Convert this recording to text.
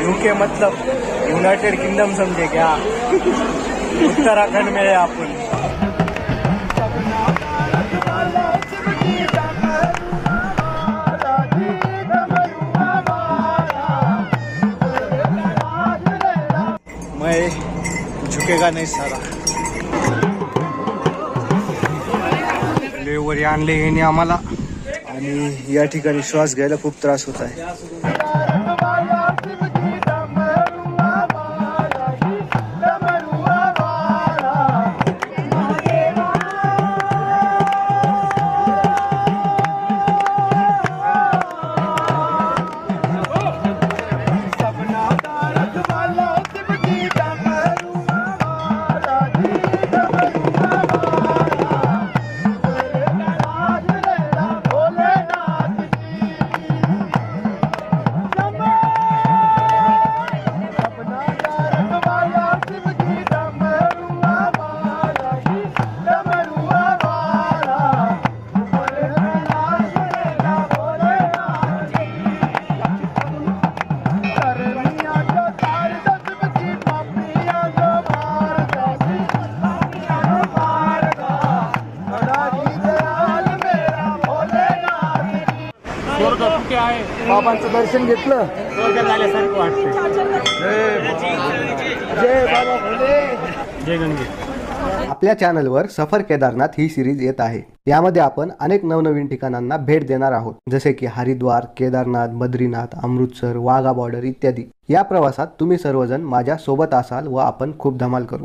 UK मतलब United kingdom समझे क्या? उत्तराखंड में है अपन। मैं झुकेगा नहीं साला। लेवर आणले हे आम्हाला आणि या ठिकाणी श्वास घ्यायला खूप त्रास होत आहे। बाबांचं दर्शन घेतलं, स्वर्गात आल्यासारखं वाटतं। जय बाबा भोले, जय गंगे। आपल्या चॅनलवर सफर केदारनाथ ही सिरीज येत आहे। यामध्ये आपण अनेक नवनवीन ठिकाणांना भेट देणार आहोत, जसे की हरिद्वार, केदारनाथ, बद्रीनाथ, अमृतसर, वाघा बॉर्डर इत्यादी। या प्रवासात तुम्ही सर्वजण माझ्या सोबत असाल व आपण खूप धमाल करू।